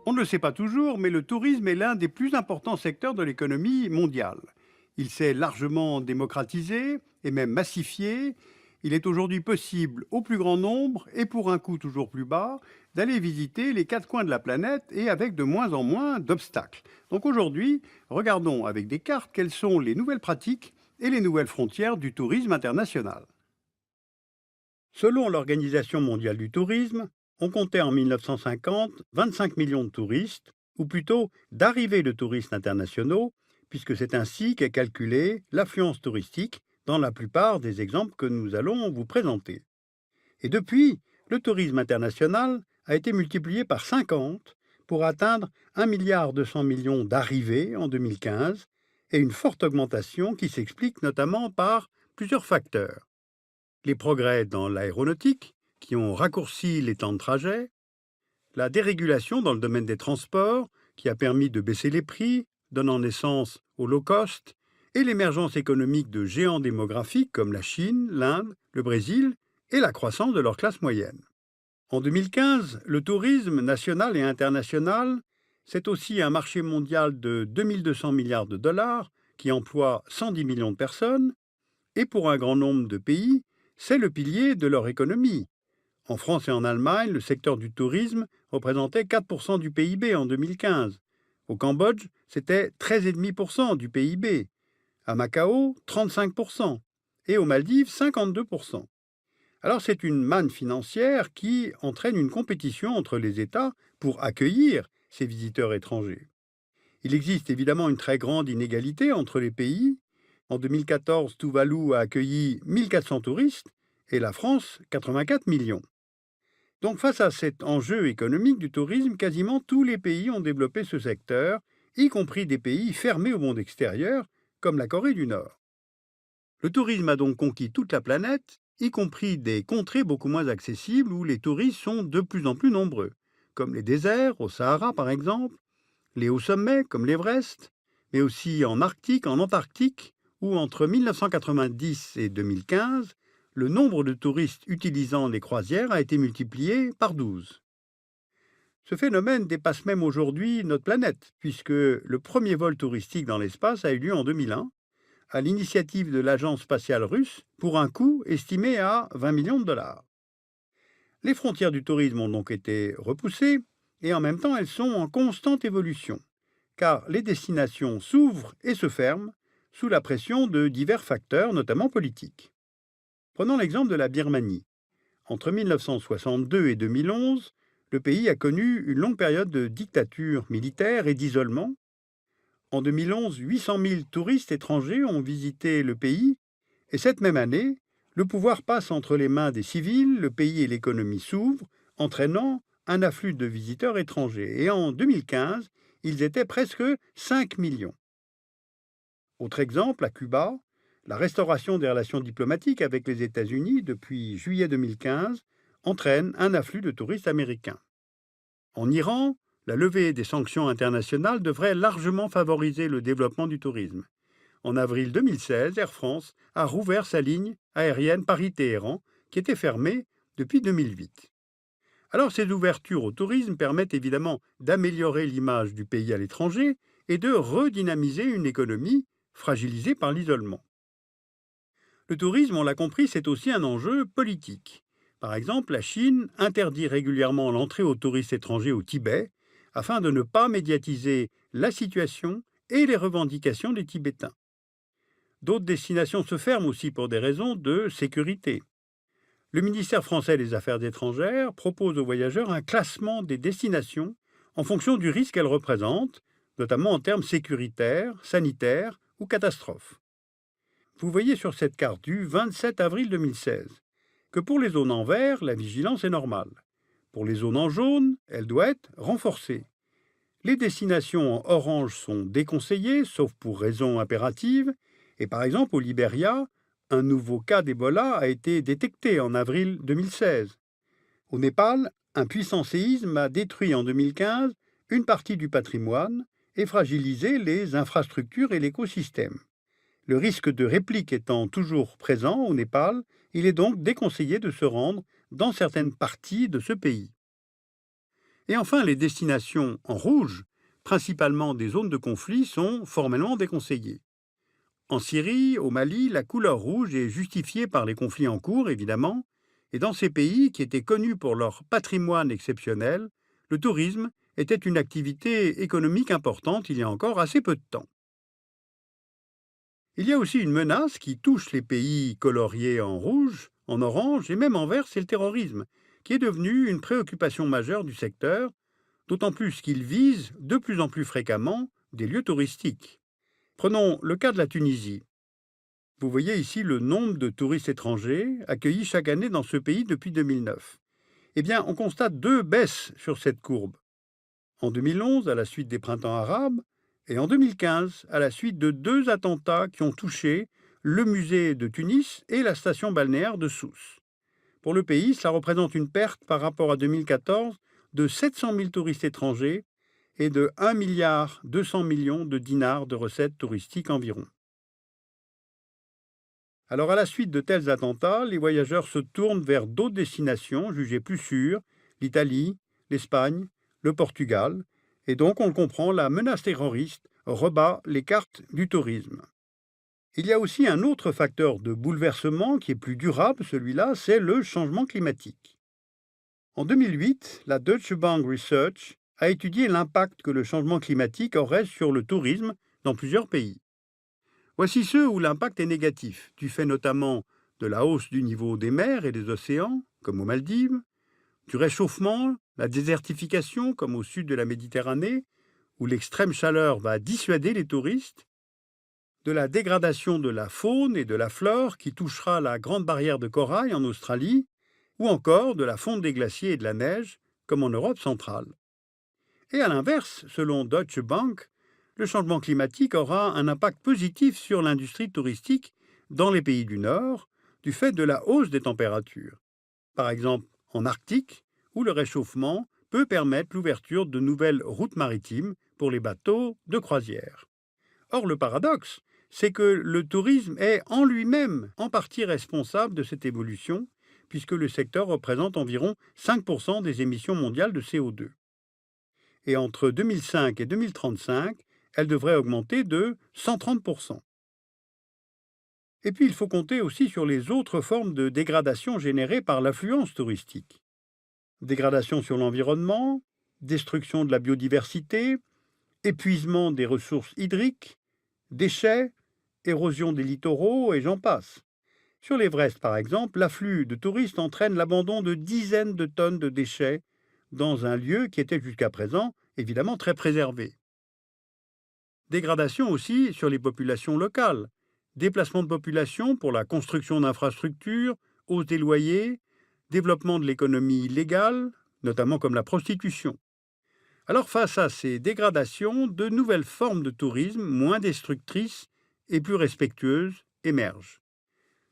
On ne le sait pas toujours, mais le tourisme est l'un des plus importants secteurs de l'économie mondiale. Il s'est largement démocratisé et même massifié. Il est aujourd'hui possible au plus grand nombre et pour un coût toujours plus bas d'aller visiter les quatre coins de la planète et avec de moins en moins d'obstacles. Donc aujourd'hui, regardons avec des cartes quelles sont les nouvelles pratiques et les nouvelles frontières du tourisme international. Selon l'Organisation mondiale du tourisme, on comptait en 1950 25 millions de touristes, ou plutôt d'arrivées de touristes internationaux, puisque c'est ainsi qu'est calculée l'affluence touristique dans la plupart des exemples que nous allons vous présenter. Et depuis, le tourisme international a été multiplié par 50 pour atteindre 1,2 milliard d'arrivées en 2015, et une forte augmentation qui s'explique notamment par plusieurs facteurs. Les progrès dans l'aéronautique, qui ont raccourci les temps de trajet, la dérégulation dans le domaine des transports, qui a permis de baisser les prix, donnant naissance au low cost, et l'émergence économique de géants démographiques comme la Chine, l'Inde, le Brésil, et la croissance de leur classe moyenne. En 2015, le tourisme national et international, c'est aussi un marché mondial de 2200 milliards de dollars qui emploie 110 millions de personnes, et pour un grand nombre de pays, c'est le pilier de leur économie. En France et en Allemagne, le secteur du tourisme représentait 4% du PIB en 2015. Au Cambodge, c'était 13,5% du PIB. À Macao, 35%. Et aux Maldives, 52%. Alors c'est une manne financière qui entraîne une compétition entre les États pour accueillir ces visiteurs étrangers. Il existe évidemment une très grande inégalité entre les pays. En 2014, Tuvalu a accueilli 1400 touristes et la France 84 millions. Donc face à cet enjeu économique du tourisme, quasiment tous les pays ont développé ce secteur, y compris des pays fermés au monde extérieur, comme la Corée du Nord. Le tourisme a donc conquis toute la planète, y compris des contrées beaucoup moins accessibles où les touristes sont de plus en plus nombreux, comme les déserts, au Sahara par exemple, les hauts sommets comme l'Everest, mais aussi en Arctique, en Antarctique, où entre 1990 et 2015, le nombre de touristes utilisant les croisières a été multiplié par 12. Ce phénomène dépasse même aujourd'hui notre planète, puisque le premier vol touristique dans l'espace a eu lieu en 2001, à l'initiative de l'agence spatiale russe, pour un coût estimé à 20 millions de dollars. Les frontières du tourisme ont donc été repoussées, et en même temps elles sont en constante évolution, car les destinations s'ouvrent et se ferment sous la pression de divers facteurs, notamment politiques. Prenons l'exemple de la Birmanie. Entre 1962 et 2011, le pays a connu une longue période de dictature militaire et d'isolement. En 2011, 800 000 touristes étrangers ont visité le pays, et cette même année, le pouvoir passe entre les mains des civils, le pays et l'économie s'ouvrent, entraînant un afflux de visiteurs étrangers. Et en 2015, ils étaient presque 5 millions. Autre exemple, à Cuba, la restauration des relations diplomatiques avec les États-Unis depuis juillet 2015 entraîne un afflux de touristes américains. En Iran, la levée des sanctions internationales devrait largement favoriser le développement du tourisme. En avril 2016, Air France a rouvert sa ligne aérienne Paris-Téhéran, qui était fermée depuis 2008. Alors ces ouvertures au tourisme permettent évidemment d'améliorer l'image du pays à l'étranger et de redynamiser une économie fragilisée par l'isolement. Le tourisme, on l'a compris, c'est aussi un enjeu politique. Par exemple, la Chine interdit régulièrement l'entrée aux touristes étrangers au Tibet afin de ne pas médiatiser la situation et les revendications des Tibétains. D'autres destinations se ferment aussi pour des raisons de sécurité. Le ministère français des Affaires étrangères propose aux voyageurs un classement des destinations en fonction du risque qu'elles représentent, notamment en termes sécuritaires, sanitaires ou catastrophes. Vous voyez sur cette carte du 27 avril 2016 que pour les zones en vert, la vigilance est normale. Pour les zones en jaune, elle doit être renforcée. Les destinations en orange sont déconseillées, sauf pour raisons impératives, et par exemple au Libéria, un nouveau cas d'Ebola a été détecté en avril 2016. Au Népal, un puissant séisme a détruit en 2015 une partie du patrimoine et fragilisé les infrastructures et l'écosystème. Le risque de réplique étant toujours présent au Népal, il est donc déconseillé de se rendre dans certaines parties de ce pays. Et enfin, les destinations en rouge, principalement des zones de conflit, sont formellement déconseillées. En Syrie, au Mali, la couleur rouge est justifiée par les conflits en cours, évidemment, et dans ces pays qui étaient connus pour leur patrimoine exceptionnel, le tourisme était une activité économique importante il y a encore assez peu de temps. Il y a aussi une menace qui touche les pays coloriés en rouge, en orange et même en vert, c'est le terrorisme, qui est devenu une préoccupation majeure du secteur, d'autant plus qu'il vise de plus en plus fréquemment des lieux touristiques. Prenons le cas de la Tunisie. Vous voyez ici le nombre de touristes étrangers accueillis chaque année dans ce pays depuis 2009. Eh bien, on constate deux baisses sur cette courbe. En 2011, à la suite des printemps arabes, et en 2015, à la suite de deux attentats qui ont touché le musée de Tunis et la station balnéaire de Sousse. Pour le pays, cela représente une perte par rapport à 2014 de 700 000 touristes étrangers et de 1,2 milliard de dinars de recettes touristiques environ. Alors à la suite de tels attentats, les voyageurs se tournent vers d'autres destinations jugées plus sûres, l'Italie, l'Espagne, le Portugal, et donc on le comprend, la menace terroriste rebat les cartes du tourisme. Il y a aussi un autre facteur de bouleversement qui est plus durable, celui-là, c'est le changement climatique. En 2008, la Deutsche Bank Research a étudié l'impact que le changement climatique aurait sur le tourisme dans plusieurs pays. Voici ceux où l'impact est négatif, du fait notamment de la hausse du niveau des mers et des océans, comme aux Maldives, du réchauffement, la désertification, comme au sud de la Méditerranée, où l'extrême chaleur va dissuader les touristes, de la dégradation de la faune et de la flore qui touchera la grande barrière de corail en Australie, ou encore de la fonte des glaciers et de la neige, comme en Europe centrale. Et à l'inverse, selon Deutsche Bank, le changement climatique aura un impact positif sur l'industrie touristique dans les pays du Nord, du fait de la hausse des températures. Par exemple, en Arctique, où le réchauffement peut permettre l'ouverture de nouvelles routes maritimes pour les bateaux de croisière. Or, le paradoxe, c'est que le tourisme est en lui-même en partie responsable de cette évolution, puisque le secteur représente environ 5% des émissions mondiales de CO2. Et entre 2005 et 2035, elle devrait augmenter de 130%. Et puis, il faut compter aussi sur les autres formes de dégradation générées par l'affluence touristique. Dégradation sur l'environnement, destruction de la biodiversité, épuisement des ressources hydriques, déchets, érosion des littoraux et j'en passe. Sur l'Everest, par exemple, l'afflux de touristes entraîne l'abandon de dizaines de tonnes de déchets dans un lieu qui était jusqu'à présent évidemment très préservé. Dégradation aussi sur les populations locales. Déplacement de population pour la construction d'infrastructures, hausse des loyers, développement de l'économie illégale, notamment comme la prostitution. Alors face à ces dégradations, de nouvelles formes de tourisme moins destructrices et plus respectueuses émergent.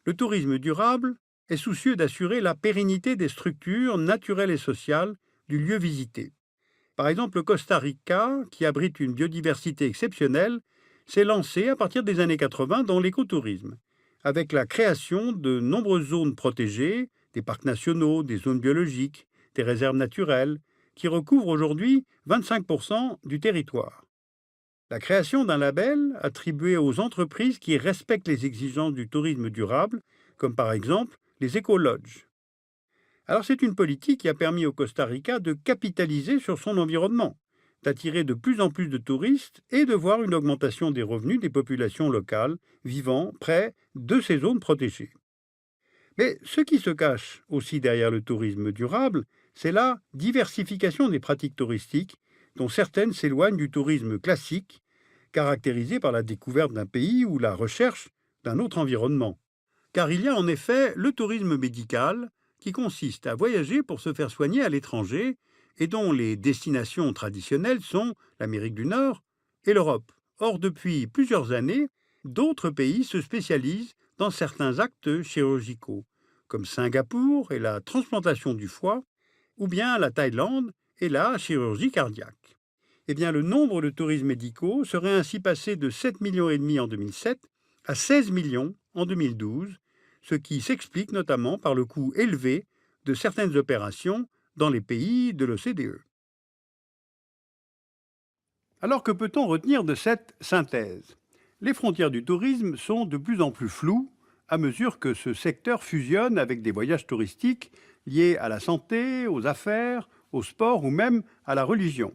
Le tourisme durable est soucieux d'assurer la pérennité des structures naturelles et sociales du lieu visité. Par exemple, le Costa Rica, qui abrite une biodiversité exceptionnelle, s'est lancé à partir des années 80 dans l'écotourisme, avec la création de nombreuses zones protégées, des parcs nationaux, des zones biologiques, des réserves naturelles, qui recouvrent aujourd'hui 25% du territoire. La création d'un label attribué aux entreprises qui respectent les exigences du tourisme durable, comme par exemple les éco-lodges. Alors c'est une politique qui a permis au Costa Rica de capitaliser sur son environnement, d'attirer de plus en plus de touristes et de voir une augmentation des revenus des populations locales vivant près de ces zones protégées. Mais ce qui se cache aussi derrière le tourisme durable, c'est la diversification des pratiques touristiques, dont certaines s'éloignent du tourisme classique, caractérisé par la découverte d'un pays ou la recherche d'un autre environnement. Car il y a en effet le tourisme médical, qui consiste à voyager pour se faire soigner à l'étranger et dont les destinations traditionnelles sont l'Amérique du Nord et l'Europe. Or, depuis plusieurs années, d'autres pays se spécialisent dans certains actes chirurgicaux, comme Singapour et la transplantation du foie, ou bien la Thaïlande et la chirurgie cardiaque. Eh bien, le nombre de touristes médicaux serait ainsi passé de 7,5 millions en 2007 à 16 millions en 2012, ce qui s'explique notamment par le coût élevé de certaines opérations dans les pays de l'OCDE. Alors que peut-on retenir de cette synthèse? Les frontières du tourisme sont de plus en plus floues à mesure que ce secteur fusionne avec des voyages touristiques liés à la santé, aux affaires, au sport ou même à la religion.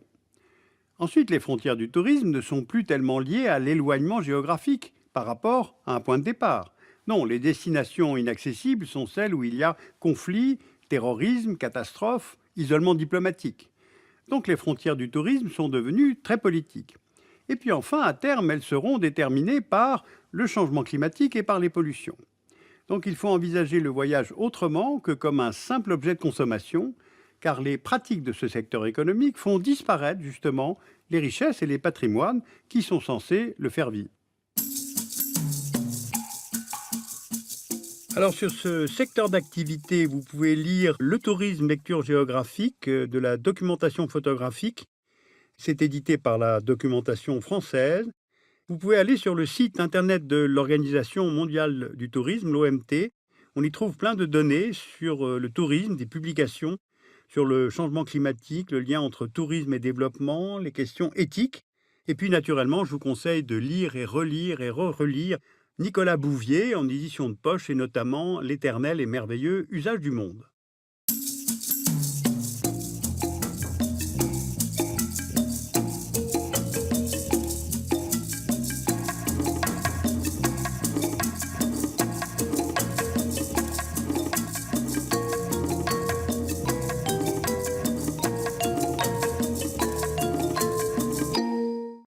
Ensuite, les frontières du tourisme ne sont plus tellement liées à l'éloignement géographique par rapport à un point de départ. Non, les destinations inaccessibles sont celles où il y a conflit, terrorisme, catastrophe, isolement diplomatique. Donc les frontières du tourisme sont devenues très politiques. Et puis enfin, à terme, elles seront déterminées par le changement climatique et par les pollutions. Donc il faut envisager le voyage autrement que comme un simple objet de consommation, car les pratiques de ce secteur économique font disparaître justement les richesses et les patrimoines qui sont censés le faire vivre. Alors sur ce secteur d'activité, vous pouvez lire Le tourisme, lecture géographique de la documentation photographique. C'est édité par la documentation française. Vous pouvez aller sur le site internet de l'Organisation mondiale du tourisme, l'OMT. On y trouve plein de données sur le tourisme, des publications sur le changement climatique, le lien entre tourisme et développement, les questions éthiques. Et puis naturellement, je vous conseille de lire et relire et re-relire Nicolas Bouvier en édition de poche et notamment L'éternel et merveilleux usage du monde.